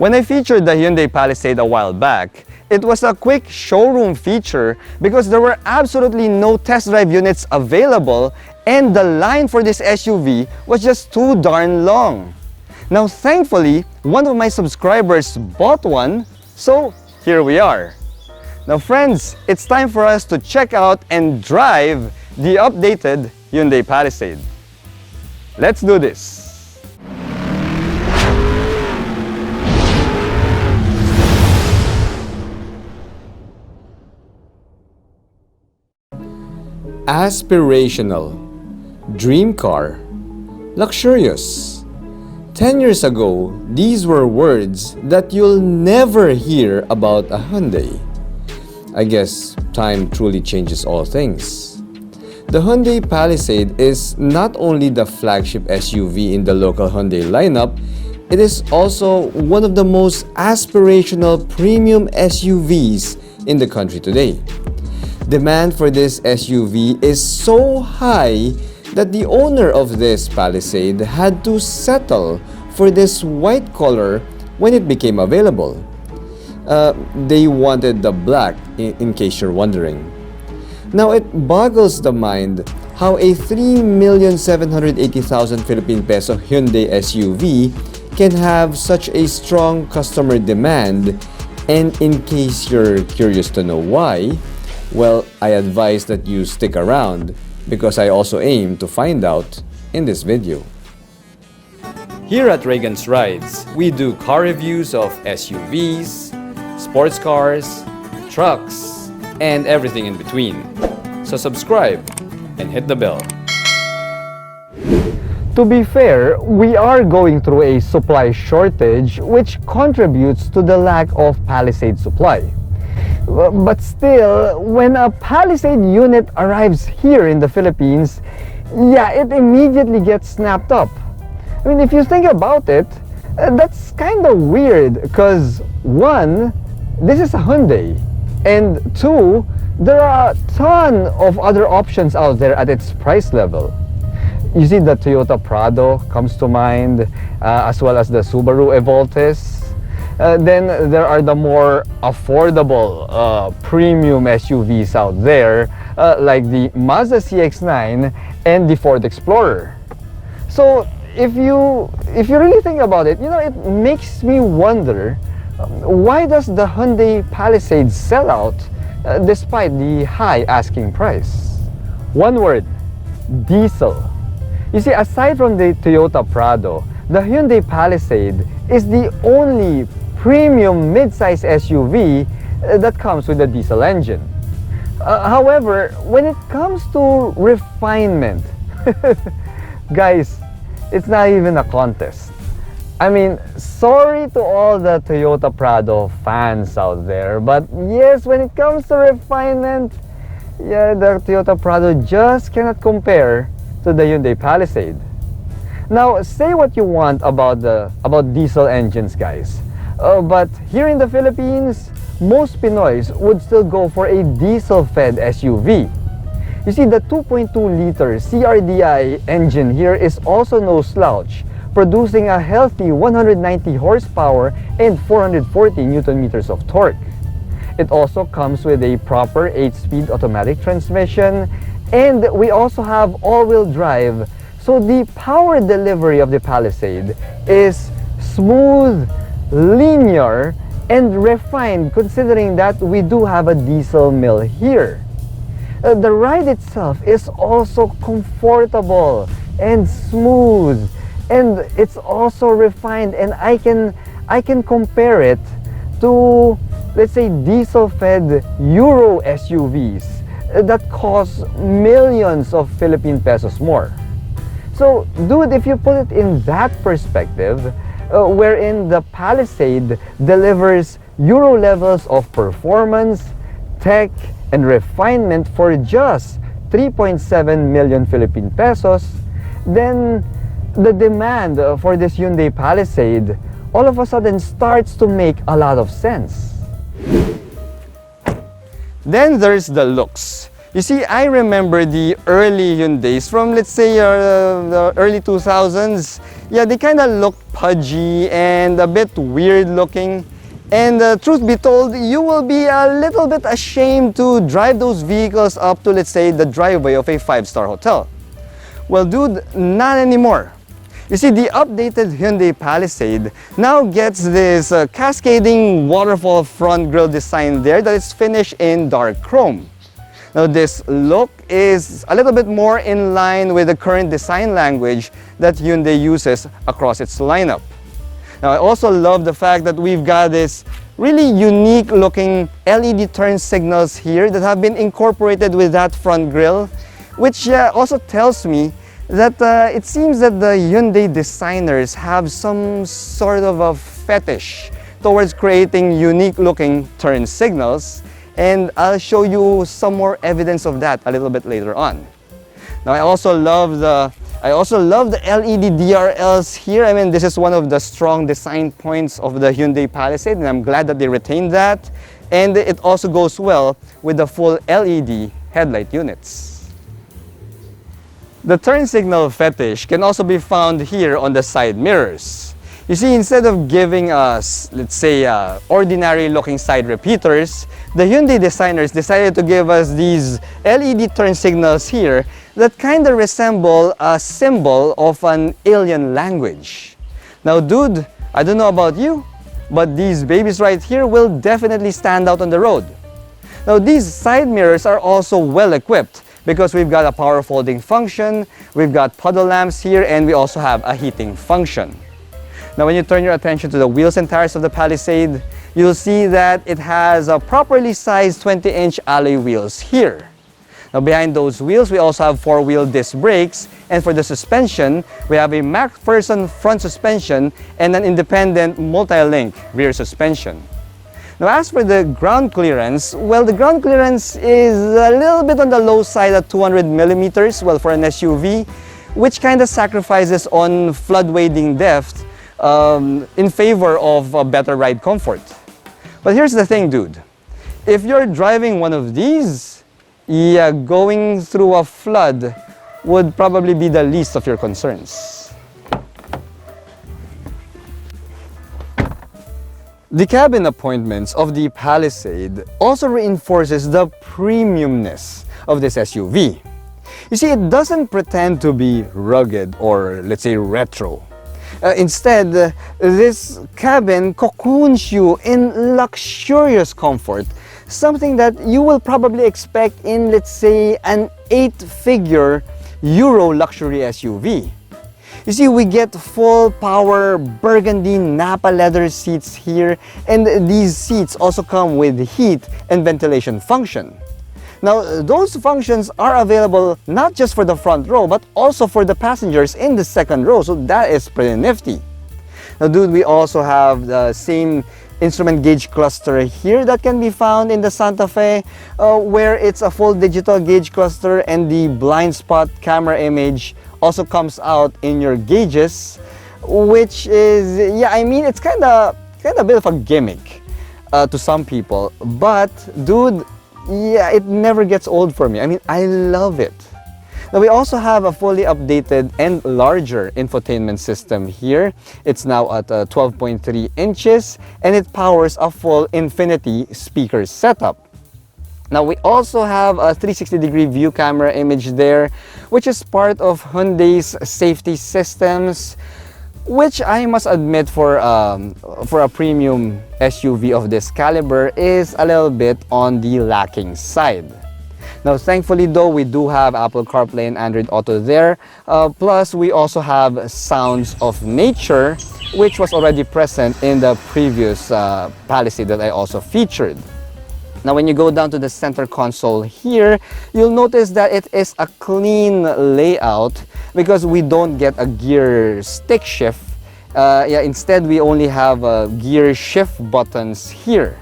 When I featured the Hyundai Palisade a while back, it was a quick showroom feature because there were absolutely no test drive units available and the line for this SUV was just too darn long. Now thankfully, one of my subscribers bought one, so here we are. Now friends, it's time for us to check out and drive the updated Hyundai Palisade. Let's do this! Aspirational, dream car, luxurious. 10 years ago, these were words that you'll never hear about a Hyundai. I guess time truly changes all things. The Hyundai Palisade is not only the flagship SUV in the local Hyundai lineup, it is also one of the most aspirational premium SUVs in the country today. Demand for this SUV is so high that the owner of this Palisade had to settle for this white color when it became available. They wanted the black, in case you're wondering. Now it boggles the mind how a 3,780,000 Philippine peso Hyundai SUV can have such a strong customer demand, and in case you're curious to know why, well, I advise that you stick around because I also aim to find out in this video. Here at Reagan's Rides, we do car reviews of SUVs, sports cars, trucks, and everything in between. So subscribe and hit the bell. To be fair, we are going through a supply shortage which contributes to the lack of Palisade supply. But still, when a Palisade unit arrives here in the Philippines, yeah, it immediately gets snapped up. I mean, if you think about it, that's kind of weird because one, this is a Hyundai, and two, there are a ton of other options out there at its price level. You see, the Toyota Prado comes to mind, as well as the Subaru Evoltes. Then there are the more affordable premium SUVs out there, like the Mazda CX-9 and the Ford Explorer. So if you really think about it, you know, it makes me wonder, why does the Hyundai Palisade sell out despite the high asking price? One word: diesel. You see, aside from the Toyota Prado, the Hyundai Palisade is the only premium mid-size SUV that comes with a diesel engine. However, when it comes to refinement, guys, it's not even a contest. I mean, sorry to all the Toyota Prado fans out there, but yes, when it comes to refinement, yeah, the Toyota Prado just cannot compare to the Hyundai Palisade. Now, say what you want about diesel engines, guys. But here in the Philippines, most Pinoys would still go for a diesel-fed SUV. You see, the 2.2-liter CRDI engine here is also no slouch, producing a healthy 190 horsepower and 440 Newton-meters of torque. It also comes with a proper 8-speed automatic transmission, and we also have all-wheel drive, so the power delivery of the Palisade is smooth, linear, and refined, considering that we do have a diesel mill here. The ride itself is also comfortable and smooth, and it's also refined, and I can compare it to, let's say, diesel-fed Euro SUVs that cost millions of Philippine pesos more. So, dude, if you put it in that perspective, wherein the Palisade delivers Euro levels of performance, tech, and refinement for just 3.7 million Philippine pesos, then the demand for this Hyundai Palisade all of a sudden starts to make a lot of sense. Then there's the looks. You see, I remember the early Hyundais from, let's say, the early 2000s. yeah, they kind of look pudgy and a bit weird looking. And truth be told, you will be a little bit ashamed to drive those vehicles up to, let's say, the driveway of a 5-star hotel. Well, dude, not anymore. You see, the updated Hyundai Palisade now gets this cascading waterfall front grille design there that is finished in dark chrome. Now, this look is a little bit more in line with the current design language that Hyundai uses across its lineup. Now, I also love the fact that we've got this really unique looking LED turn signals here that have been incorporated with that front grille, which also tells me that it seems that the Hyundai designers have some sort of a fetish towards creating unique looking turn signals, and I'll show you some more evidence of that a little bit later on. Now, I also love the LED DRLs here. I mean, this is one of the strong design points of the Hyundai Palisade, and I'm glad that they retained that. And it also goes well with the full LED headlight units. The turn signal fetish can also be found here on the side mirrors. You see, instead of giving us, let's say, ordinary looking side repeaters, the Hyundai designers decided to give us these LED turn signals here that kind of resemble a symbol of an alien language. Now, dude, I don't know about you, but these babies right here will definitely stand out on the road. Now, these side mirrors are also well equipped because we've got a power folding function, we've got puddle lamps here, and we also have a heating function. Now, when you turn your attention to the wheels and tires of the Palisade, you'll see that it has a properly sized 20-inch alloy wheels here. Now, behind those wheels, we also have 4-wheel disc brakes, and for the suspension, we have a MacPherson front suspension and an independent multi-link rear suspension. Now, as for the ground clearance, well, the ground clearance is a little bit on the low side at 200 millimeters, well, for an SUV, which kind of sacrifices on flood wading depth in favor of better ride comfort. But here's the thing, dude. If you're driving one of these, yeah, going through a flood would probably be the least of your concerns. The cabin appointments of the Palisade also reinforces the premiumness of this SUV. You see, it doesn't pretend to be rugged or, let's say, retro. Instead, this cabin cocoons you in luxurious comfort, something that you will probably expect in, let's say, an 8-figure Euro luxury SUV. You see, we get full power burgundy Napa leather seats here, and these seats also come with heat and ventilation function. Now, those functions are available not just for the front row, but also for the passengers in the second row, so that is pretty nifty. Now, dude, we also have the same instrument gauge cluster here that can be found in the Santa Fe, where it's a full digital gauge cluster, and the blind spot camera image also comes out in your gauges, which is, yeah, I mean, it's kind of a bit of a gimmick to some people, but dude, yeah, it never gets old for me. I mean, I love it. Now, we also have a fully updated and larger infotainment system here. It's now at 12.3 inches, and it powers a full infinity speaker setup. Now, we also have a 360-degree view camera image there, which is part of Hyundai's safety systems, which I must admit for a premium SUV of this caliber is a little bit on the lacking side. Now, thankfully though, we do have Apple CarPlay and Android Auto there, plus we also have Sounds of Nature, which was already present in the previous Palisade that I also featured. Now, when you go down to the center console here, you'll notice that it is a clean layout because we don't get a gear stick shift. Instead, we only have gear shift buttons here.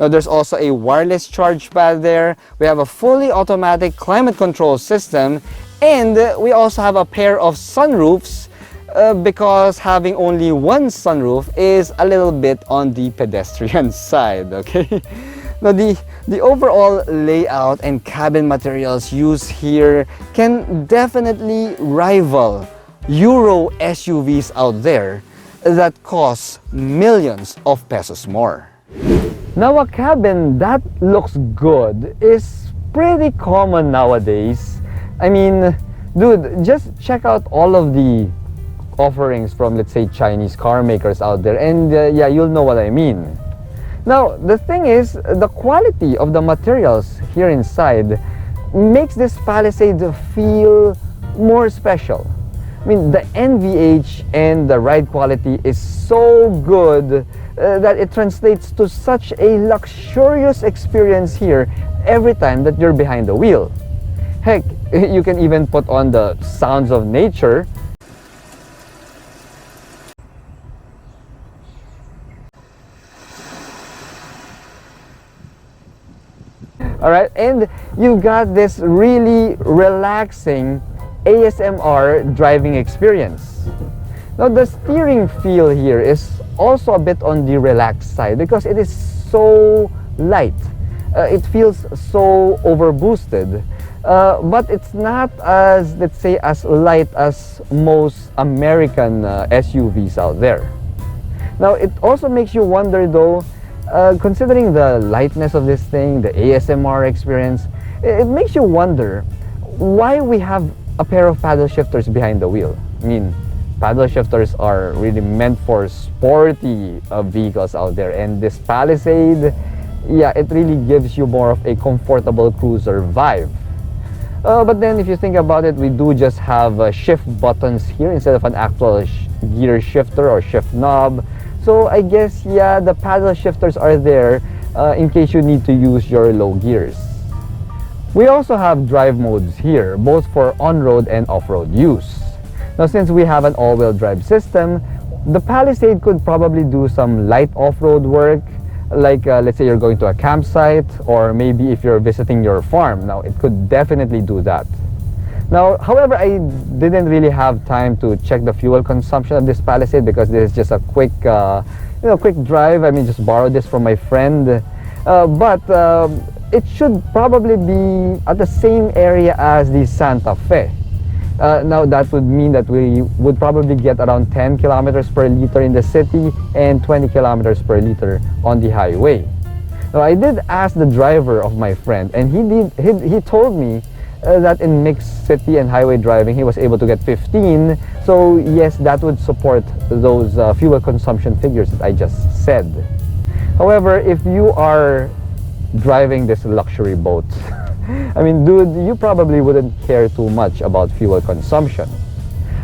Now, there's also a wireless charge pad there. We have a fully automatic climate control system, and we also have a pair of sunroofs because having only one sunroof is a little bit on the pedestrian side, okay? Now, the overall layout and cabin materials used here can definitely rival Euro SUVs out there that cost millions of pesos more. Now, a cabin that looks good is pretty common nowadays. I mean, dude, just check out all of the offerings from, let's say, Chinese car makers out there, and yeah, you'll know what I mean. Now, the thing is, the quality of the materials here inside makes this Palisade feel more special. I mean, the NVH and the ride quality is so good that it translates to such a luxurious experience here every time that you're behind the wheel. Heck, you can even put on the sounds of nature. Alright, and you've got this really relaxing ASMR driving experience. Now, the steering feel here is also a bit on the relaxed side because it is so light. It feels so overboosted, but it's not as, let's say, as light as most American SUVs out there. Now, it also makes you wonder though, considering the lightness of this thing, the ASMR experience, it makes you wonder why we have a pair of paddle shifters behind the wheel. I mean, paddle shifters are really meant for sporty vehicles out there, and this Palisade, yeah, it really gives you more of a comfortable cruiser vibe. But then if you think about it, we do just have shift buttons here instead of an actual gear shifter or shift knob. So I guess, yeah, the paddle shifters are there in case you need to use your low gears. We also have drive modes here, both for on-road and off-road use. Now, since we have an all-wheel drive system, the Palisade could probably do some light off-road work, like let's say you're going to a campsite, or maybe if you're visiting your farm. Now, it could definitely do that. Now, however, I didn't really have time to check the fuel consumption of this Palisade because this is just a quick, quick drive. I mean, just borrowed this from my friend. But it should probably be at the same area as the Santa Fe. Now, that would mean that we would probably get around 10 kilometers per liter in the city and 20 kilometers per liter on the highway. Now, I did ask the driver of my friend, and he told me that in mixed city and highway driving, he was able to get 15. So yes, that would support those fuel consumption figures that I just said. However, if you are driving this luxury boat, I mean, dude, you probably wouldn't care too much about fuel consumption.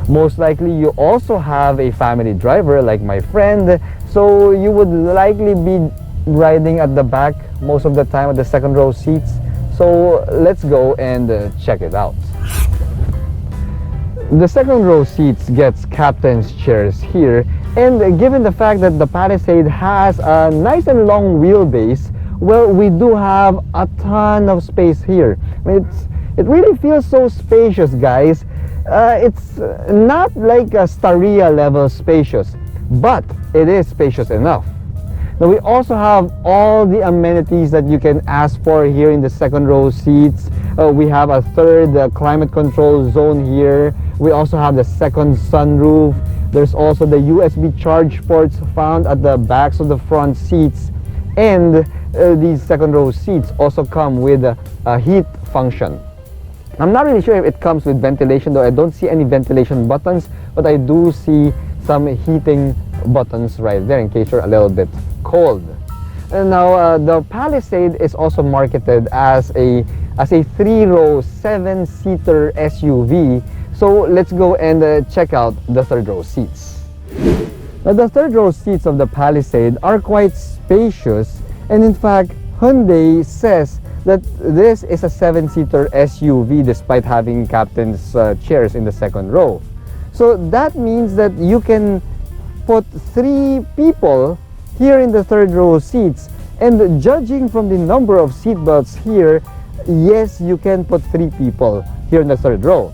Most likely, you also have a family driver like my friend, so you would likely be riding at the back most of the time at the second row seats. So let's go and check it out. The second row seats gets captain's chairs here, and given the fact that the Palisade has a nice and long wheelbase, well, we do have a ton of space here. I mean, it really feels so spacious, guys. It's not like a Staria level spacious, but it is spacious enough. Now, we also have all the amenities that you can ask for here in the second row seats. We have a third climate control zone here. We also have the second sunroof. There's also the USB charge ports found at the backs of the front seats. And these second row seats also come with a heat function. I'm not really sure if it comes with ventilation, though I don't see any ventilation buttons, but I do see some heating buttons right there in case you're a little bit cold. And now the Palisade is also marketed as a 3-row 7-seater SUV. So let's go and check out the third row seats. Now, the third row seats of the Palisade are quite spacious, and in fact Hyundai says that this is a 7-seater SUV despite having captain's chairs in the second row. So that means that you can put 3 people here in the third row seats, and judging from the number of seat belts here, yes, you can put 3 people here in the third row.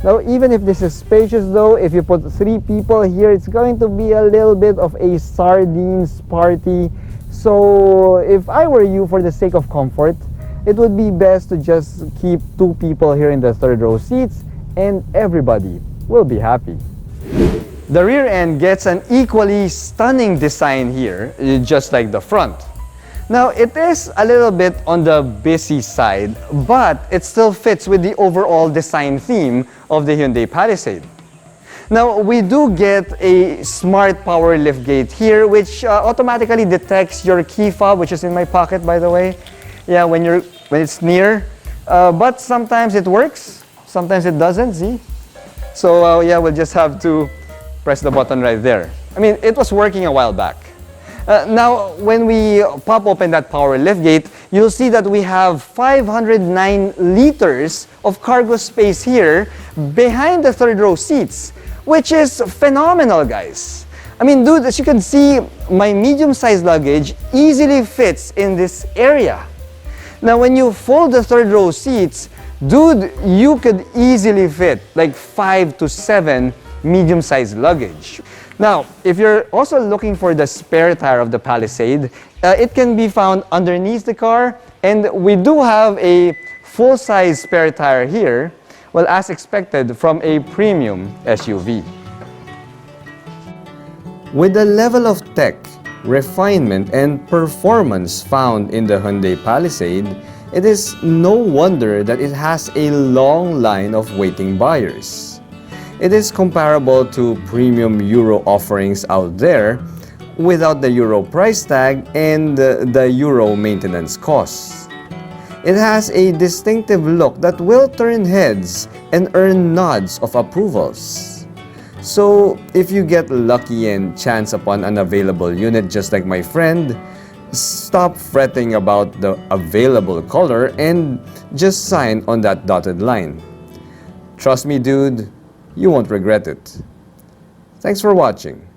Now, even if this is spacious though, if you put 3 people here, it's going to be a little bit of a sardines party. So if I were you, for the sake of comfort, it would be best to just keep 2 people here in the third row seats and everybody will be happy. The rear end gets an equally stunning design here, just like the front. Now, it is a little bit on the busy side, but it still fits with the overall design theme of the Hyundai Palisade. Now, we do get a smart power liftgate here, which automatically detects your key fob, which is in my pocket, by the way. Yeah, when it's near. But sometimes it works, sometimes it doesn't, see? So, yeah, we'll just have to press the button right there. I mean, it was working a while back. Now, when we pop open that power liftgate, you'll see that we have 509 liters of cargo space here behind the third row seats, which is phenomenal, guys. I mean, dude, as you can see, my medium-sized luggage easily fits in this area. Now, when you fold the third row seats, dude, you could easily fit like 5 to 7 medium-sized luggage. Now, if you're also looking for the spare tire of the Palisade, it can be found underneath the car, and we do have a full-size spare tire here, well, as expected from a premium SUV. With the level of tech, refinement, and performance found in the Hyundai Palisade, it is no wonder that it has a long line of waiting buyers. It is comparable to premium Euro offerings out there without the Euro price tag and the Euro maintenance costs. It has a distinctive look that will turn heads and earn nods of approvals. So, if you get lucky and chance upon an available unit just like my friend, stop fretting about the available color and just sign on that dotted line. Trust me, dude, you won't regret it. Thanks for watching.